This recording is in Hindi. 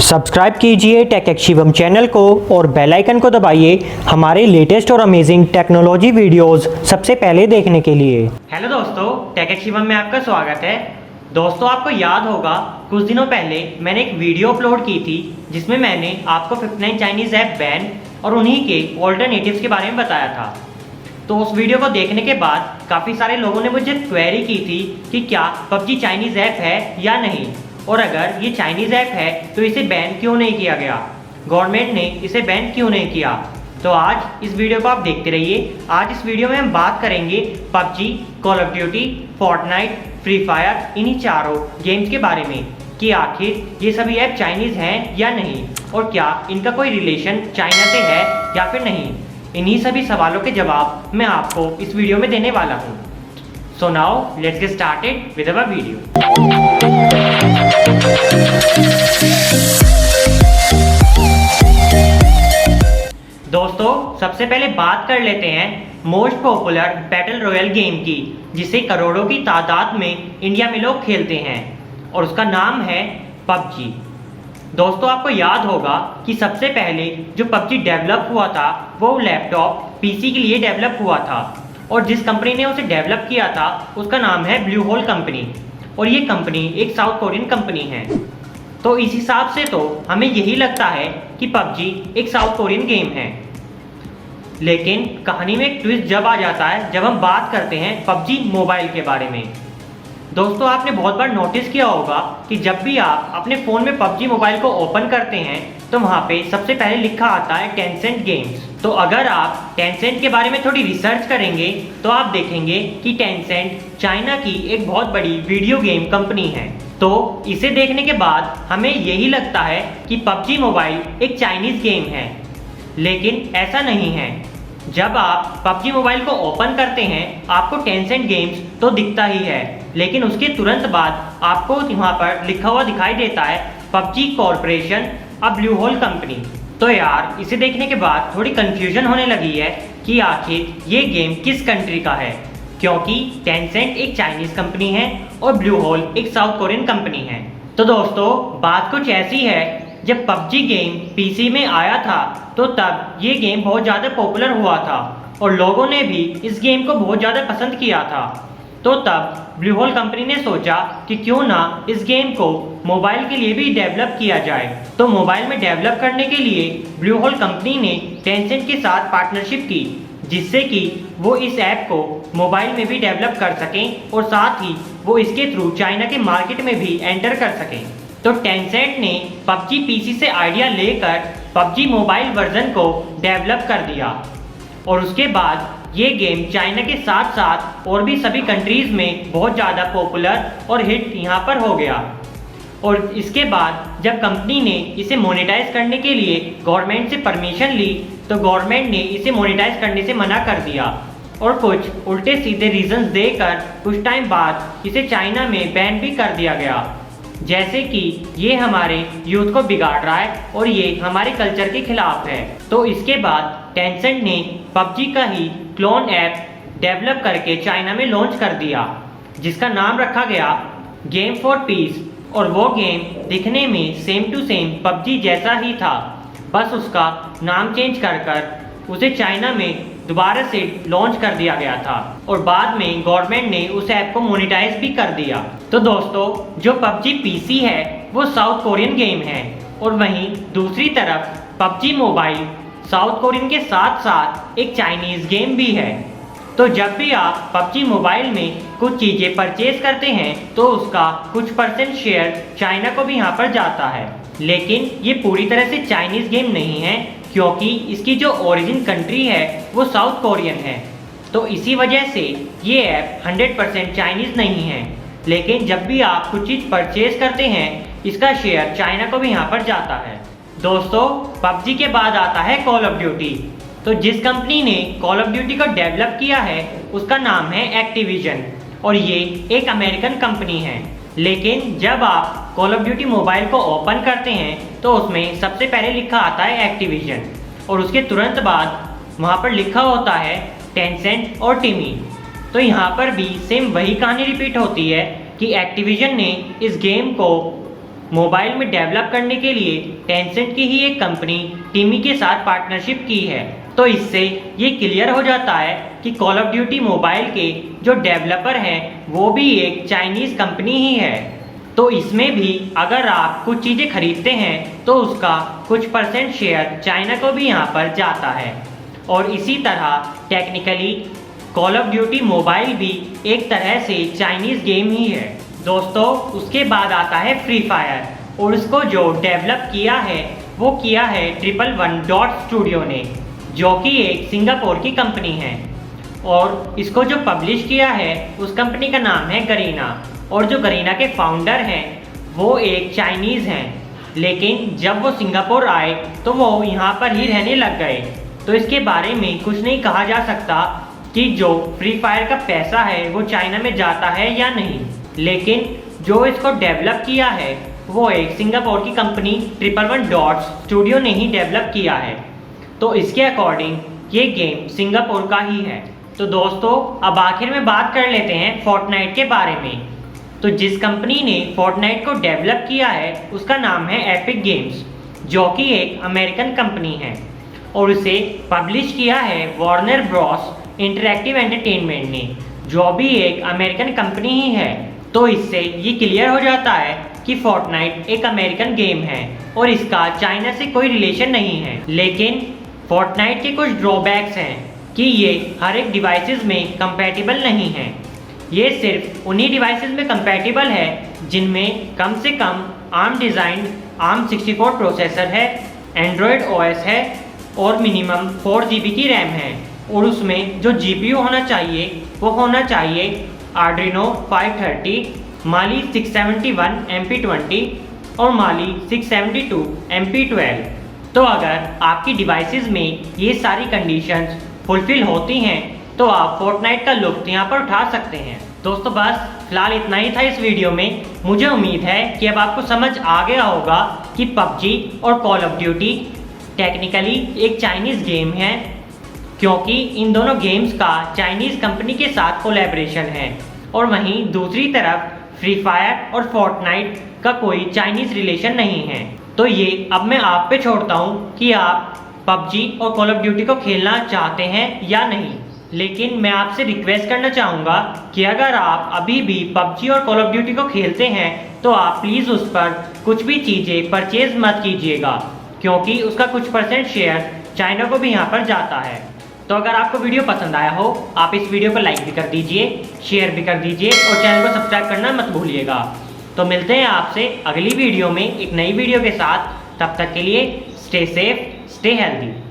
सब्सक्राइब कीजिए टेक एक्स शिवम चैनल को और बेल आइकन को दबाइए हमारे लेटेस्ट और अमेजिंग टेक्नोलॉजी वीडियोस सबसे पहले देखने के लिए। हेलो दोस्तों, टेक एक्स शिवम में आपका स्वागत है। दोस्तों, आपको याद होगा कुछ दिनों पहले मैंने एक वीडियो अपलोड की थी जिसमें मैंने आपको 59 चाइनीज़ ऐप बैन और उन्हीं के ऑल्टरनेटिव्स के बारे में बताया था। तो उस वीडियो को देखने के बाद काफ़ी सारे लोगों ने मुझे क्वेरी की थी कि क्या पबजी चाइनीज़ ऐप है या नहीं, और अगर ये चाइनीज़ ऐप है तो इसे बैन क्यों नहीं किया गया, गवर्नमेंट ने इसे बैन क्यों नहीं किया। तो आज इस वीडियो को आप देखते रहिए। आज इस वीडियो में हम बात करेंगे PUBG, call of duty, Fortnite, free fire, इन्हीं चारों गेम्स के बारे में कि आखिर ये सभी ऐप चाइनीज़ हैं या नहीं, और क्या इनका कोई रिलेशन चाइना से है या फिर नहीं। इन्हीं सभी सवालों के जवाब मैं आपको इस वीडियो में देने वाला हूँ। So now let's get started with our video. दोस्तों, सबसे पहले बात कर लेते हैं most popular battle royal game की, जिसे करोड़ों की तादाद में इंडिया में लोग खेलते हैं, और उसका नाम है पबजी। दोस्तों, आपको याद होगा कि सबसे पहले जो पबजी डेवलप हुआ था वो लैपटॉप पीसी के लिए डेवलप हुआ था, और जिस कंपनी ने उसे डेवलप किया था उसका नाम है ब्लू होल कंपनी, और ये कंपनी एक साउथ कोरियन कंपनी है। तो इस हिसाब से तो हमें यही लगता है कि पबजी एक साउथ कोरियन गेम है। लेकिन कहानी में एक ट्विस्ट जब आ जाता है जब हम बात करते हैं पबजी मोबाइल के बारे में। दोस्तों, आपने बहुत बार नोटिस किया होगा कि जब भी आप अपने फ़ोन में पबजी मोबाइल को ओपन करते हैं तो वहाँ पे सबसे पहले लिखा आता है टेंसेंट गेम्स। तो अगर आप टेंसेंट के बारे में थोड़ी रिसर्च करेंगे तो आप देखेंगे कि टेंसेंट चाइना की एक बहुत बड़ी वीडियो गेम कंपनी है। तो इसे देखने के बाद हमें यही लगता है कि पबजी मोबाइल एक चाइनीज़ गेम है, लेकिन ऐसा नहीं है। जब आप पबजी मोबाइल को ओपन करते हैं आपको टेंसेंट गेम्स तो दिखता ही है, लेकिन उसके तुरंत बाद आपको वहाँ पर लिखा हुआ दिखाई देता है पबजी कॉरपोरेशन अ ब्लू होल कंपनी। तो यार, इसे देखने के बाद थोड़ी कंफ्यूजन होने लगी है कि आखिर ये गेम किस कंट्री का है, क्योंकि टेंसेंट एक चाइनीज़ कंपनी है और ब्लू होल एक साउथ कोरियन कंपनी है। तो दोस्तों, बात कुछ ऐसी है, जब पबजी गेम पीसी में आया था तो तब ये गेम बहुत ज़्यादा पॉपुलर हुआ था और लोगों ने भी इस गेम को बहुत ज़्यादा पसंद किया था। तो तब ब्लू होल कंपनी ने सोचा कि क्यों ना इस गेम को मोबाइल के लिए भी डेवलप किया जाए। तो मोबाइल में डेवलप करने के लिए ब्लू होल कंपनी ने टेंसेंट के साथ पार्टनरशिप की, जिससे कि वो इस ऐप को मोबाइल में भी डेवलप कर सकें और साथ ही वो इसके थ्रू चाइना के मार्केट में भी एंटर कर सकें। तो टेंसेंट ने पबजी पीसी से आइडिया लेकर पबजी मोबाइल वर्जन को डेवलप कर दिया, और उसके बाद ये गेम चाइना के साथ साथ और भी सभी कंट्रीज़ में बहुत ज़्यादा पॉपुलर और हिट यहाँ पर हो गया। और इसके बाद जब कंपनी ने इसे मोनेटाइज करने के लिए गवर्नमेंट से परमिशन ली तो गवर्नमेंट ने इसे मोनेटाइज करने से मना कर दिया, और कुछ उल्टे सीधे रीजंस देकर कुछ टाइम बाद इसे चाइना में बैन भी कर दिया गया, जैसे कि ये हमारे यूथ को बिगाड़ रहा है और ये हमारे कल्चर के खिलाफ है। तो इसके बाद टेंसेंट ने पबजी का ही क्लोन ऐप डेवलप करके चाइना में लॉन्च कर दिया, जिसका नाम रखा गया गेम फॉर पीस, और वो गेम दिखने में सेम टू सेम पबजी जैसा ही था, बस उसका नाम चेंज कर उसे चाइना में दोबारा से लॉन्च कर दिया गया था, और बाद में गवर्नमेंट ने उस ऐप को मोनेटाइज भी कर दिया। तो दोस्तों, जो पबजी पीसी है वो साउथ कोरियन गेम है, और वहीं दूसरी तरफ पबजी मोबाइल साउथ कोरियन के साथ साथ एक चाइनीज़ गेम भी है। तो जब भी आप पबजी मोबाइल में कुछ चीज़ें परचेज करते हैं तो उसका कुछ % शेयर चाइना को भी यहाँ पर जाता है, लेकिन ये पूरी तरह से चाइनीज़ गेम नहीं है, क्योंकि इसकी जो ओरिजिन कंट्री है वो साउथ कोरियन है। तो इसी वजह से ये ऐप 100% चाइनीज़ नहीं है, लेकिन जब भी आप कुछ चीज़ परचेज करते हैं इसका शेयर चाइना को भी यहाँ पर जाता है। दोस्तों, पबजी के बाद आता है कॉल ऑफ ड्यूटी। तो जिस कंपनी ने कॉल ऑफ ड्यूटी को डेवलप किया है उसका नाम है एक्टिविजन, और ये एक अमेरिकन कंपनी है। लेकिन जब आप कॉल ऑफ ड्यूटी मोबाइल को ओपन करते हैं तो उसमें सबसे पहले लिखा आता है एक्टिविजन, और उसके तुरंत बाद वहाँ पर लिखा होता है टेंसेंट और टिमी। तो यहाँ पर भी सेम वही कहानी रिपीट होती है कि एक्टिविजन ने इस गेम को मोबाइल में डेवलप करने के लिए टेंसेंट की ही एक कंपनी टीमी के साथ पार्टनरशिप की है। तो इससे ये क्लियर हो जाता है कि कॉल ऑफ ड्यूटी मोबाइल के जो डेवलपर हैं वो भी एक चाइनीज़ कंपनी ही है। तो इसमें भी अगर आप कुछ चीज़ें खरीदते हैं तो उसका कुछ % शेयर चाइना को भी यहाँ पर जाता है। और इसी तरह technically call of duty mobile भी एक तरह से चाइनीज़ गेम ही है। दोस्तों उसके बाद आता है फ्री फायर और उसको जो डेवलप किया है वो किया है 111 डॉट स्टूडियो ने, जो कि एक सिंगापुर की कंपनी है। और इसको जो पब्लिश किया है उस कंपनी का नाम है गरीना। और जो गरीना के फाउंडर हैं वो एक चाइनीज़ हैं, लेकिन जब वो सिंगापुर आए तो वो यहाँ पर ही रहने लग गए। तो इसके बारे में कुछ नहीं कहा जा सकता कि जो फ्री फायर का पैसा है वो चाइना में जाता है या नहीं, लेकिन जो इसको डेवलप किया है वो एक सिंगापुर की कंपनी 111 डॉट्स स्टूडियो ने ही डेवलप किया है। तो इसके अकॉर्डिंग ये गेम सिंगापुर का ही है। तो दोस्तों अब आखिर में बात कर लेते हैं फोर्टनाइट के बारे में। तो जिस कंपनी ने फोर्टनाइट को डेवलप किया है उसका नाम है एपिक गेम्स, जो कि एक अमेरिकन कंपनी है। और उसे पब्लिश किया है वार्नर ब्रॉस इंटरैक्टिव एंटरटेनमेंट ने, जो भी एक अमेरिकन कंपनी ही है। तो इससे ये क्लियर हो जाता है कि फोर्टनाइट एक अमेरिकन गेम है और इसका चाइना से कोई रिलेशन नहीं है। लेकिन फोर्टनाइट के कुछ ड्रॉबैक्स हैं कि ये हर एक डिवाइसेस में कंपैटिबल नहीं है। ये सिर्फ उन्हीं डिवाइसेस में कंपैटिबल है जिनमें कम से कम आर्म डिज़ाइंड ARM64 प्रोसेसर है, एंड्रॉयड OS है और मिनिमम 4 GB की रैम है। और उसमें जो GPU होना चाहिए वो होना चाहिए Adreno 530, Mali 671 MP20 और Mali 672 MP12। तो अगर आपकी डिवाइसेस में ये सारी कंडीशंस फुलफिल होती हैं तो आप फोर्टनाइट का लुत्फ यहाँ पर उठा सकते हैं। दोस्तों बस फिलहाल इतना ही था इस वीडियो में। मुझे उम्मीद है कि अब आपको समझ आ गया होगा कि PUBG और कॉल ऑफ ड्यूटी टेक्निकली एक चाइनीज़ गेम है, क्योंकि इन दोनों गेम्स का चाइनीज़ कंपनी के साथ कोलैबोरेशन है। और वहीं दूसरी तरफ फ्री फायर और फोर्टनाइट का कोई चाइनीज़ रिलेशन नहीं है। तो ये अब मैं आप पे छोड़ता हूँ कि आप PUBG और कॉल ऑफ ड्यूटी को खेलना चाहते हैं या नहीं। लेकिन मैं आपसे रिक्वेस्ट करना चाहूँगा कि अगर आप अभी भी PUBG और कॉल ऑफ ड्यूटी को खेलते हैं तो आप प्लीज़ उस पर कुछ भी चीज़ें परचेज़ मत कीजिएगा, क्योंकि उसका कुछ % शेयर चाइना को भी यहाँ पर जाता है। तो अगर आपको वीडियो पसंद आया हो आप इस वीडियो को लाइक भी कर दीजिए, शेयर भी कर दीजिए और चैनल को सब्सक्राइब करना मत भूलिएगा। तो मिलते हैं आपसे अगली वीडियो में एक नई वीडियो के साथ। तब तक के लिए स्टे सेफ, स्टे हेल्दी।